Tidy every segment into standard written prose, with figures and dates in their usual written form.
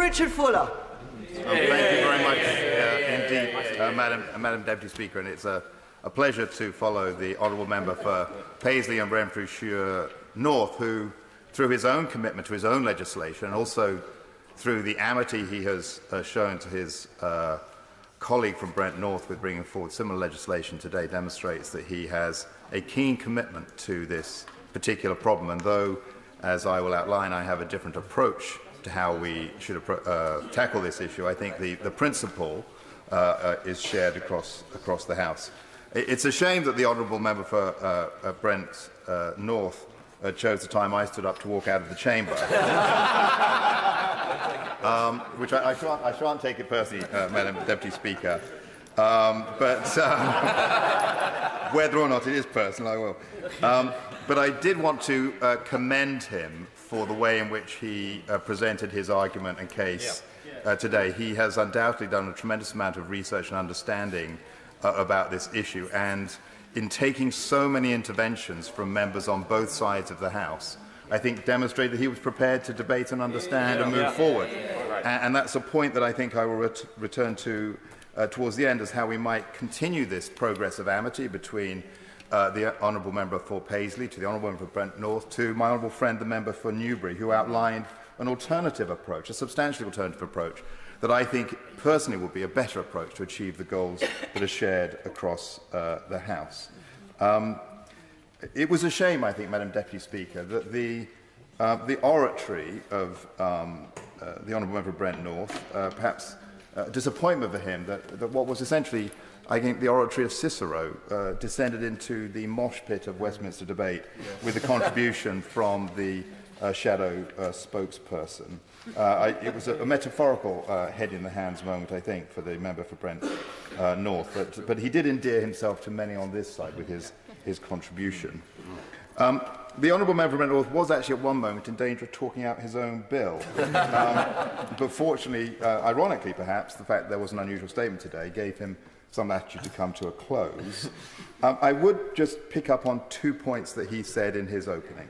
Richard Fuller. Thank you very much indeed, Madam Deputy Speaker, and it's a pleasure to follow the honourable member for Paisley and Renfrewshire North, who, through his own commitment to his own legislation, and also through the amity he has shown to his colleague from Brent North with bringing forward similar legislation today, demonstrates that he has a keen commitment to this particular problem. And though, as I will outline, I have a different approach to how we should tackle this issue, I think the principle is shared across the House. It's a shame that the honourable member for Brent North chose the time I stood up to walk out of the chamber, which I shan't take it personally, Madam Deputy Speaker, but whether or not it is personal, I will. But I did want to commend him for the way in which he presented his argument and case today. He has undoubtedly done a tremendous amount of research and understanding about this issue, and in taking so many interventions from members on both sides of the House, I think demonstrated he was prepared to debate and understand and move forward. And that's a point that I think I will return to towards the end, as how we might continue this progress of amity between the honourable member for Paisley, to the honourable member for Brent North, to my honourable friend, the member for Newbury, who outlined an alternative approach, a substantially alternative approach, that I think personally would be a better approach to achieve the goals that are shared across the House. It was a shame, I think, Madam Deputy Speaker, that the oratory of the honourable member for Brent North, perhaps disappointment for him that what was essentially, I think, the oratory of Cicero descended into the mosh pit of Westminster debate with a contribution from the shadow spokesperson. It was a metaphorical head in the hands moment, I think, for the member for Brent North, but he did endear himself to many on this side with his contribution. The honourable member for Brent North was actually at one moment in danger of talking out his own bill. But fortunately, ironically perhaps, the fact there was an unusual statement today gave him some latitude to come to a close. I would just pick up on 2 points that he said in his opening.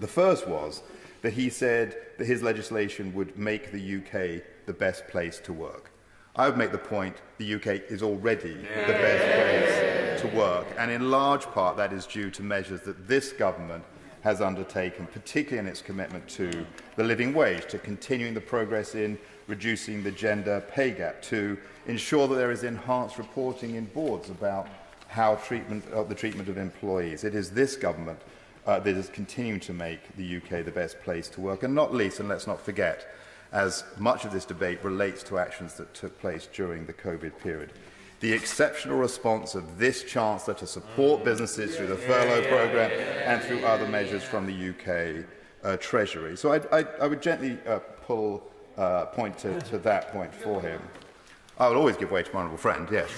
The first was that he said that his legislation would make the UK the best place to work. I would make the point the UK is already the best place to work, and in large part that is due to measures that this government has undertaken, particularly in its commitment to the living wage, to continuing the progress in reducing the gender pay gap, to ensure that there is enhanced reporting in boards about how the treatment of employees. It is this government that is continuing to make the UK the best place to work, and not least, and let's not forget, as much of this debate relates to actions that took place during the COVID period, the exceptional response of this Chancellor to support businesses through the furlough programme and through other measures from the UK Treasury. So I would gently point to that point for him. I will always give way to my honourable friend, yes.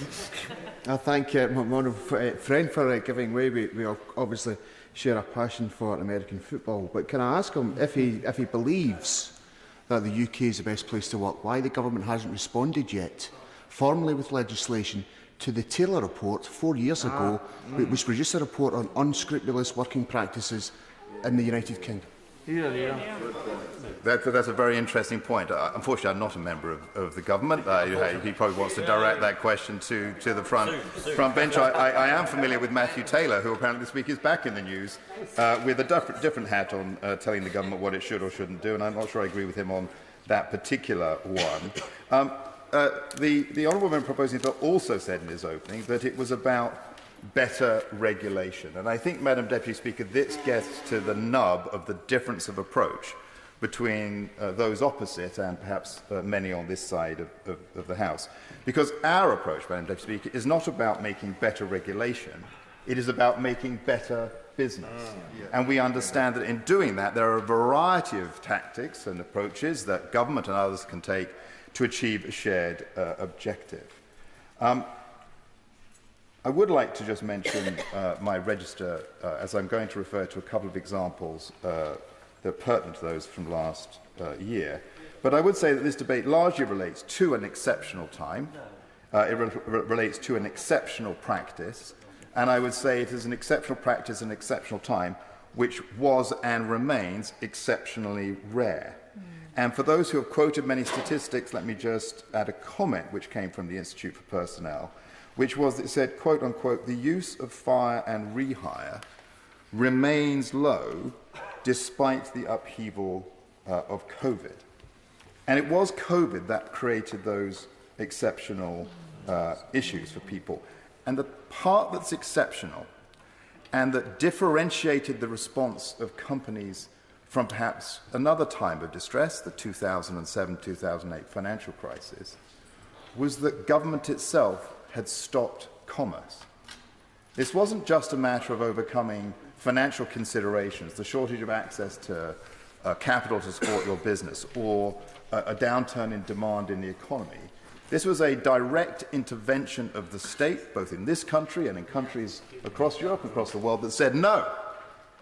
I thank my honourable friend for giving way. We obviously share a passion for American football, but can I ask him if he believes that the UK is the best place to work, why the government hasn't responded yet, formally with legislation, to the Taylor report 4 years ago, which produced a report on unscrupulous working practices in the United Kingdom? That's a very interesting point. Unfortunately, I'm not a member of the government. He probably wants to direct that question to the front bench. I am familiar with Matthew Taylor, who apparently this week is back in the news with a different hat on, telling the government what it should or shouldn't do, and I'm not sure I agree with him on that particular one. The honourable member proposing bill also said in his opening that it was about better regulation. And I think, Madam Deputy Speaker, this gets to the nub of the difference of approach between those opposite and perhaps many on this side of the House. Because our approach, Madam Deputy Speaker, is not about making better regulation, it is about making better business. And we understand that in doing that, there are a variety of tactics and approaches that government and others can take to achieve a shared objective. I would like to just mention my register, as I'm going to refer to a couple of examples that are pertinent to those from last year. But I would say that this debate largely relates to an exceptional time. It relates to an exceptional practice. And I would say it is an exceptional practice and exceptional time which was and remains exceptionally rare. And for those who have quoted many statistics, let me just add a comment which came from the Institute for Personnel, which was that it said, quote unquote, the use of fire and rehire remains low despite the upheaval of COVID. And it was COVID that created those exceptional issues for people. And the part that's exceptional and that differentiated the response of companies from perhaps another time of distress, the 2007-2008 financial crisis, was that government itself had stopped commerce. This wasn't just a matter of overcoming financial considerations, the shortage of access to capital to support your business, or a downturn in demand in the economy. This was a direct intervention of the state, both in this country and in countries across Europe, across the world, that said, no,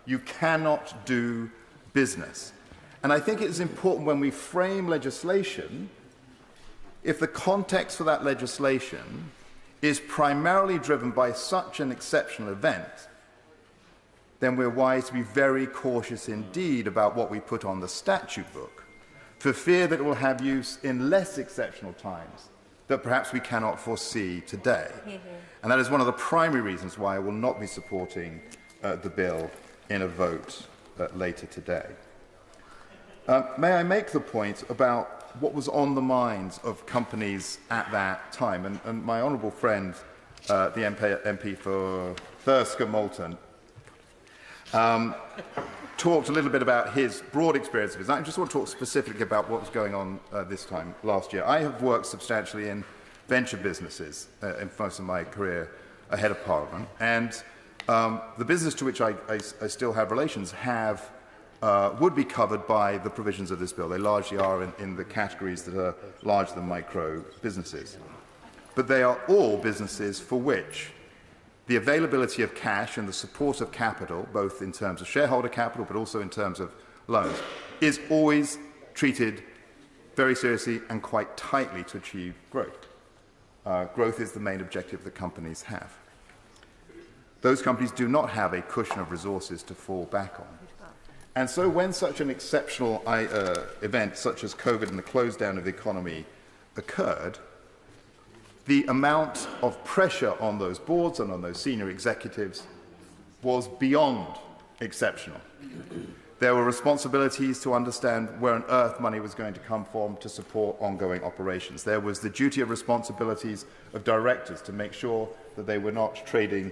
you cannot do business. And I think it's important when we frame legislation, if the context for that legislation is primarily driven by such an exceptional event, then we're wise to be very cautious indeed about what we put on the statute book, for fear that it will have use in less exceptional times that perhaps we cannot foresee today. And that is one of the primary reasons why I will not be supporting the bill in a vote later today. May I make the point about what was on the minds of companies at that time? And my honourable friend, the MP for Thirsk Moulton, talked a little bit about his broad experience of it. I just want to talk specifically about what was going on this time last year. I have worked substantially in venture businesses in most of my career ahead of Parliament, and the business to which I still have relations would be covered by the provisions of this bill. They largely are in the categories that are larger than micro businesses. But they are all businesses for which the availability of cash and the support of capital, both in terms of shareholder capital but also in terms of loans, is always treated very seriously and quite tightly to achieve growth. Growth is the main objective that companies have. Those companies do not have a cushion of resources to fall back on. And so when such an exceptional event such as COVID and the close down of the economy occurred, the amount of pressure on those boards and on those senior executives was beyond exceptional. There were responsibilities to understand where on earth money was going to come from to support ongoing operations. There was the duty of responsibilities of directors to make sure that they were not trading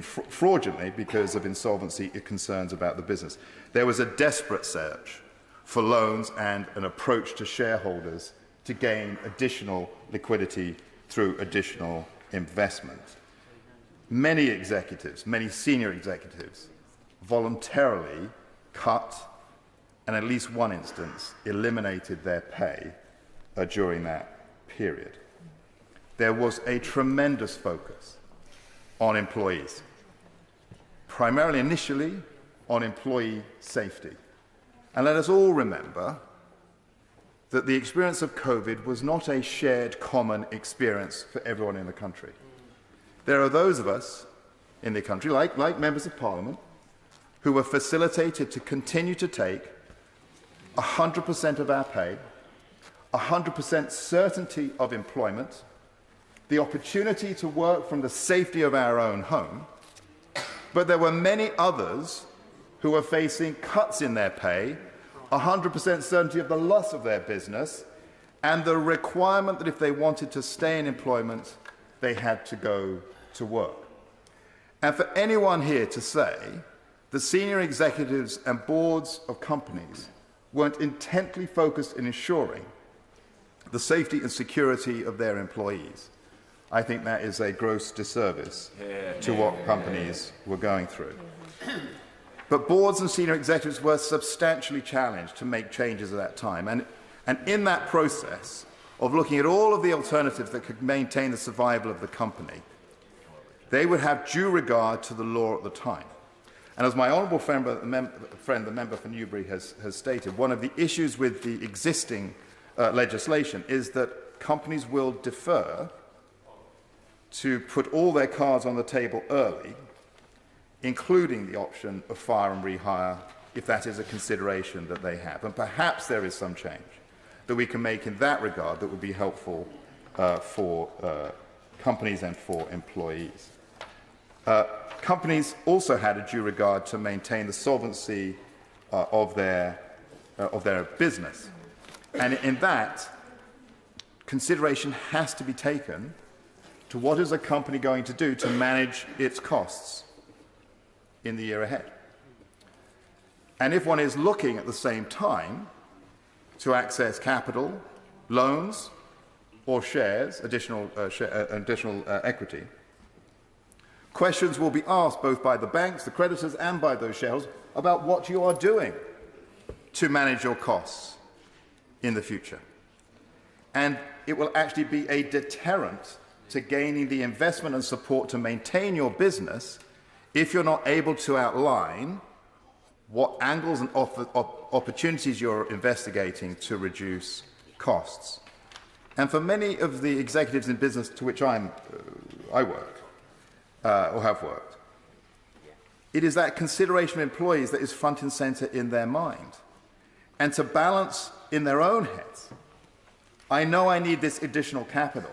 fraudulently because of insolvency concerns about the business. There was a desperate search for loans and an approach to shareholders to gain additional liquidity through additional investment. Many executives, many senior executives, voluntarily cut, and at least one instance, eliminated their pay during that period. There was a tremendous focus on employees, primarily initially on employee safety. And let us all remember that the experience of COVID was not a shared common experience for everyone in the country. There are those of us in the country, like members of Parliament, who were facilitated to continue to take 100% of our pay, 100% certainty of employment, the opportunity to work from the safety of our own home, but there were many others who were facing cuts in their pay, 100% certainty of the loss of their business, and the requirement that if they wanted to stay in employment, they had to go to work. And for anyone here to say the senior executives and boards of companies weren't intently focused in ensuring the safety and security of their employees, I think that is a gross disservice to what companies were going through. But boards and senior executives were substantially challenged to make changes at that time. And in that process of looking at all of the alternatives that could maintain the survival of the company, they would have due regard to the law at the time. And as my honourable friend, the member for Newbury, has stated, one of the issues with the existing legislation is that companies will defer to put all their cards on the table early, including the option of fire and rehire if that is a consideration that they have. And perhaps there is some change that we can make in that regard that would be helpful for companies and for employees. Companies also had a due regard to maintain the solvency of their business. And in that, consideration has to be taken to what is a company going to do to manage its costs in the year ahead. And if one is looking at the same time to access capital, loans, or shares, additional equity, questions will be asked both by the banks, the creditors, and by those shareholders about what you are doing to manage your costs in the future. And it will actually be a deterrent to gaining the investment and support to maintain your business if you're not able to outline what angles and opportunities you're investigating to reduce costs. And for many of the executives in business to which I work, or have worked, it is that consideration of employees that is front and centre in their mind. And to balance in their own heads, I know I need this additional capital,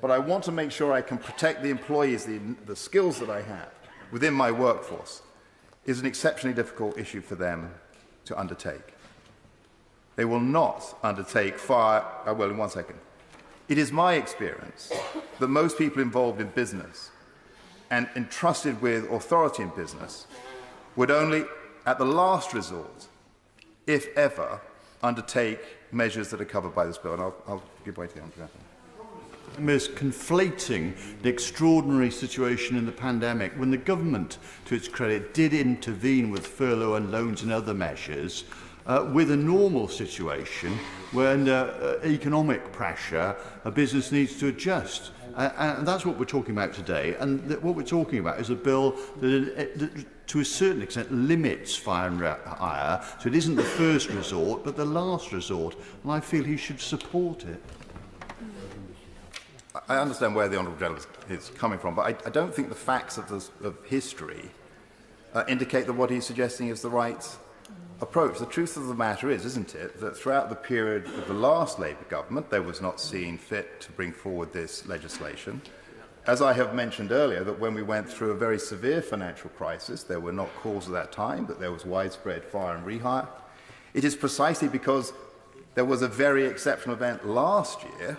but I want to make sure I can protect the employees, the skills that I have within my workforce, is an exceptionally difficult issue for them to undertake. They will not undertake in 1 second. It is my experience that most people involved in business and entrusted with authority in business would only, at the last resort, if ever, undertake measures that are covered by this bill. And I'll give way to the Honourable Gentleman. Is conflating the extraordinary situation in the pandemic when the government, to its credit, did intervene with furlough and loans and other measures with a normal situation when economic pressure, a business needs to adjust. And that's what we're talking about today. And what we're talking about is a bill that to a certain extent limits fire and rehire, so it isn't the first resort but the last resort, and I feel he should support it. I understand where the Honourable Gentleman is coming from, but I don't think the facts of history indicate that what he's suggesting is the right approach. The truth of the matter is, isn't it, that throughout the period of the last Labour government, they was not seen fit to bring forward this legislation. As I have mentioned earlier, that when we went through a very severe financial crisis, there were not calls at that time, but there was widespread fire and rehire. It is precisely because there was a very exceptional event last year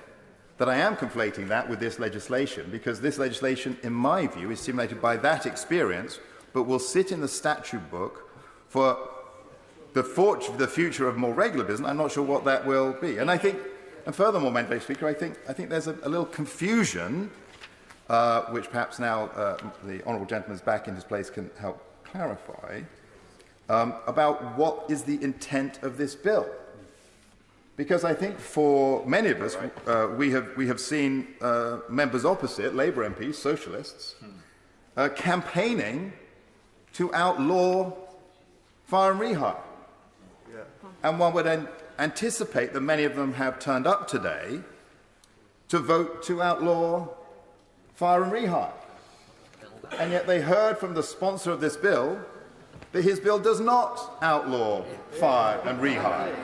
that I am conflating that with this legislation, because this legislation, in my view, is stimulated by that experience, but will sit in the statute book for the future of more regular business. I'm not sure what that will be. And I think, and furthermore, Madam Speaker, I think there's a little confusion, which perhaps now the Honourable Gentleman's back in his place can help clarify, about what is the intent of this bill. Because I think for many of us, we have seen members opposite, Labour MPs, socialists, campaigning to outlaw fire and rehire. Yeah. And one would anticipate that many of them have turned up today to vote to outlaw fire and rehire. And yet they heard from the sponsor of this bill that his bill does not outlaw fire and rehire.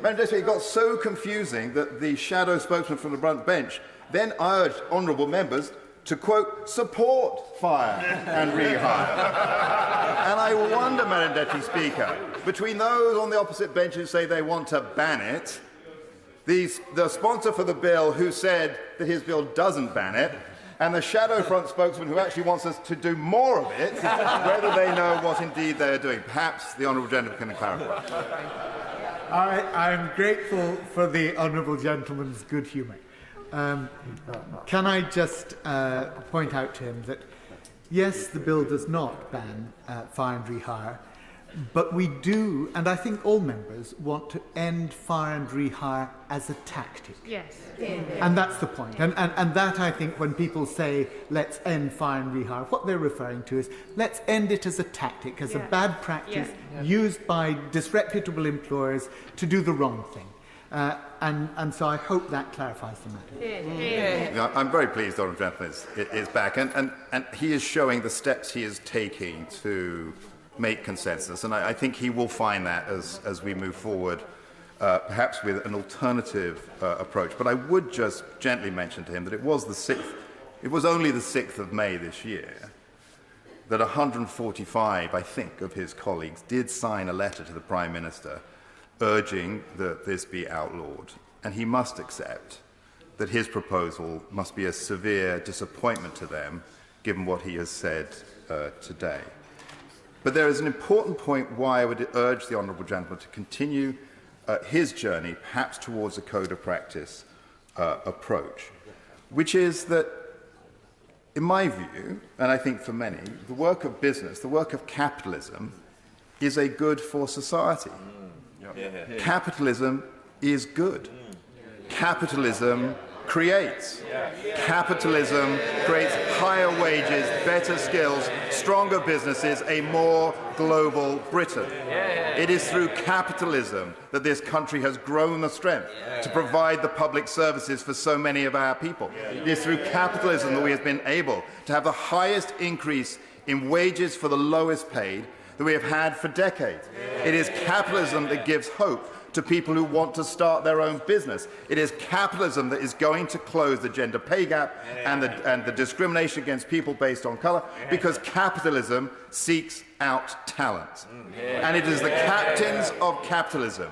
It got so confusing that the shadow spokesman from the front bench then urged honourable members to, quote, support fire and rehire. And I wonder, Madam Deputy Speaker, between those on the opposite bench who say they want to ban it, the sponsor for the bill who said that his bill doesn't ban it, and the shadow front spokesman who actually wants us to do more of it, whether they know what indeed they are doing. Perhaps the honourable gentleman can clarify. I'm grateful for the honourable gentleman's good humour. Can I just point out to him that, yes, the bill does not ban fire and rehire, but we do, and I think all members, want to end fire and rehire as a tactic. Yes. And that's the point. And that, I think, when people say, let's end fire and rehire, what they're referring to is, let's end it as a tactic, as a bad practice used by disreputable employers to do the wrong thing. And so I hope that clarifies the matter. Yeah, I'm very pleased Honourable Gentleman is back, and he is showing the steps he is taking to make consensus, and I think he will find that as we move forward, perhaps with an alternative approach. But I would just gently mention to him that it was only the 6th of May this year that 145, I think, of his colleagues did sign a letter to the Prime Minister urging that this be outlawed. And he must accept that his proposal must be a severe disappointment to them, given what he has said today. But there is an important point why I would urge the Honourable Gentleman to continue his journey, perhaps towards a code of practice approach, which is that, in my view, and I think for many, the work of business, the work of capitalism, is a good for society. Capitalism is good. Capitalism creates. Capitalism creates higher wages, better skills, stronger businesses, a more global Britain. It is through capitalism that this country has grown the strength to provide the public services for so many of our people. It is through capitalism that we have been able to have the highest increase in wages for the lowest paid that we have had for decades. It is capitalism that gives hope to people who want to start their own business. It is capitalism that is going to close the gender pay gap and the discrimination against people based on colour, because capitalism seeks out talent. And it is the captains of capitalism,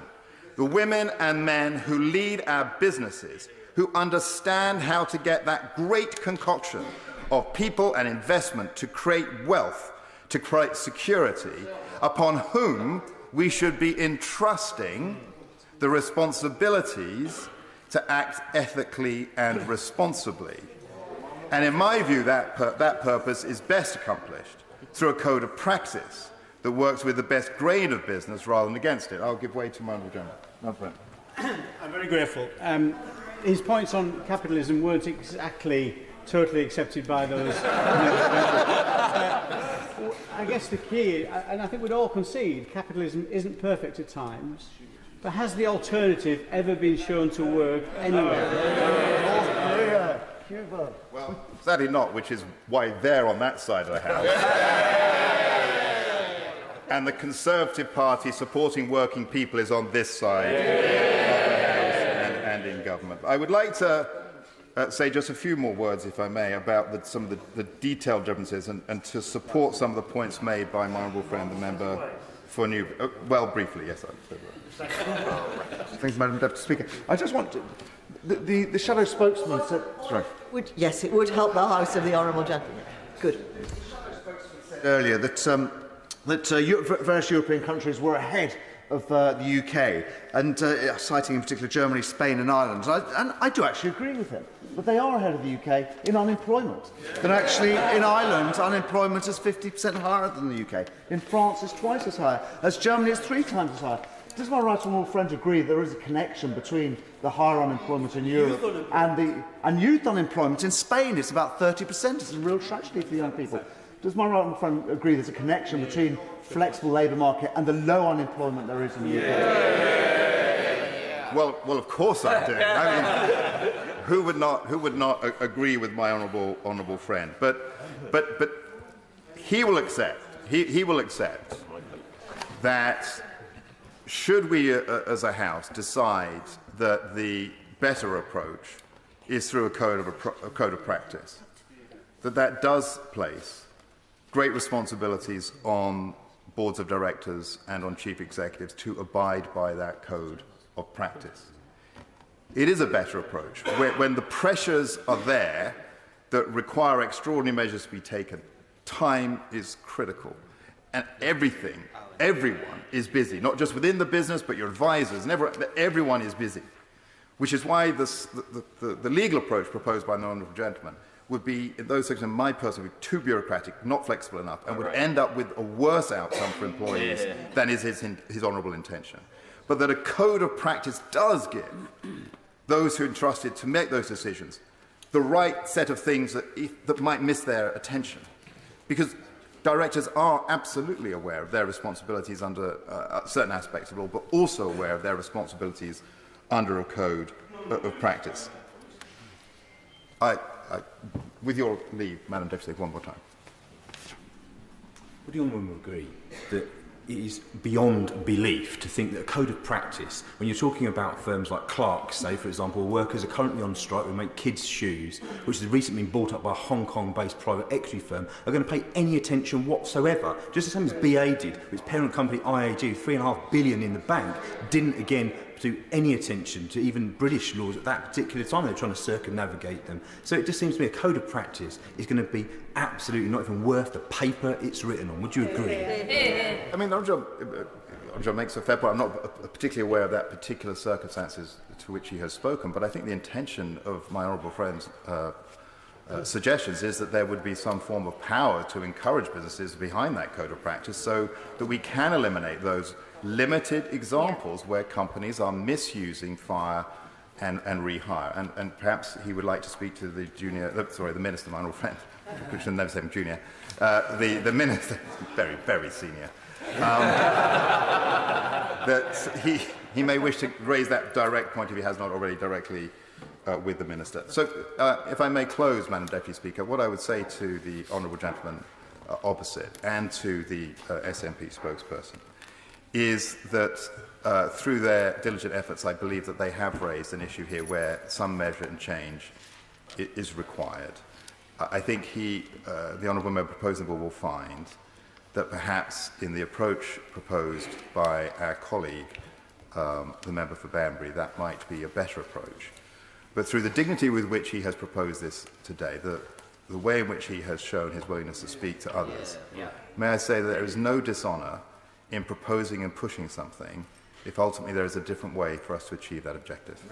the women and men who lead our businesses, who understand how to get that great concoction of people and investment to create wealth, to create security, upon whom we should be entrusting the responsibilities to act ethically and responsibly. And in my view, that purpose is best accomplished through a code of practice that works with the best grain of business rather than against it. I'll give way to my Honourable Gentleman. No, Brent. I'm very grateful. His points on capitalism weren't exactly totally accepted by those. I guess the key, and I think we'd all concede, capitalism isn't perfect at times, but has the alternative ever been shown to work anywhere? Well, sadly not, which is why they're on that side of the House. And the Conservative Party supporting working people is on this side of the House and in government. I would like to say just a few more words, if I may, about some of the detailed differences and to support some of the points made by my honourable friend, the member for New... well, briefly, yes. Thanks, Madam Deputy Speaker. I just want to... The shadow spokesman said... Sorry. Yes, it would help the House of the Honourable Gentleman. Good. Earlier that various European countries were ahead of the UK, and citing in particular Germany, Spain and Ireland. And I do actually agree with him, but they are ahead of the UK in unemployment. Then actually in Ireland, unemployment is 50% higher than the UK. In France, it's twice as high. As Germany, it's 3 times as high. Does my right honourable friend agree there is a connection between the higher unemployment in Europe and youth unemployment? In Spain, it's about 30%. It's a real tragedy for young people. Does my right honourable friend agree there's a connection between flexible labour market and the low unemployment there is in the UK? Well, of course I do. I mean, who would not agree with my honourable friend? But he will accept. He will accept that should we, as a House, decide that the better approach is through a code of practice, that does place great responsibilities on boards of directors and on chief executives to abide by that code of practice. It is a better approach. When the pressures are there that require extraordinary measures to be taken, time is critical. And everyone is busy, not just within the business, but your advisors, and everyone is busy. Which is why the legal approach proposed by the honourable gentleman would be, in those sections, in my personal view, too bureaucratic, not flexible enough, and would end up with a worse outcome for employees than is his honourable intention. But that a code of practice does give those who are entrusted to make those decisions the right set of things that might miss their attention. Because directors are absolutely aware of their responsibilities under certain aspects of law, but also aware of their responsibilities under a code of practice. With your leave, Madam Deputy, one more time. would the Honourable agree that it is beyond belief to think that a code of practice, when you're talking about firms like Clark's, say, for example, where workers are currently on strike who make kids' shoes, which has recently been bought up by a Hong Kong-based private equity firm, are going to pay any attention whatsoever? Just the same as BA did, with its parent company IAG, $3.5 billion in the bank, didn't again do any attention to even British laws at that particular time. They're trying to circumnavigate them. So it just seems to me a code of practice is going to be absolutely not even worth the paper it's written on. Would you agree? I mean, Honourable makes a fair point. I'm not particularly aware of that particular circumstances to which he has spoken, but I think the intention of my honourable friend's suggestions is that there would be some form of power to encourage businesses behind that code of practice so that we can eliminate those limited examples where companies are misusing fire and rehire. And perhaps he would like to speak to the minister, my honourable friend, which should never say him junior, the minister, very, very senior, that he may wish to raise that direct point if he has not already directly with the minister. So if I may close, Madam Deputy Speaker, what I would say to the honourable gentleman opposite and to the SNP spokesperson is that through their diligent efforts, I believe that they have raised an issue here where some measure and change is required. I think the honourable member proposing the bill will find that perhaps in the approach proposed by our colleague, the member for Banbury, that might be a better approach. But through the dignity with which he has proposed this today, the way in which he has shown his willingness to speak to others, may I say that there is no dishonour in proposing and pushing something if ultimately there is a different way for us to achieve that objective.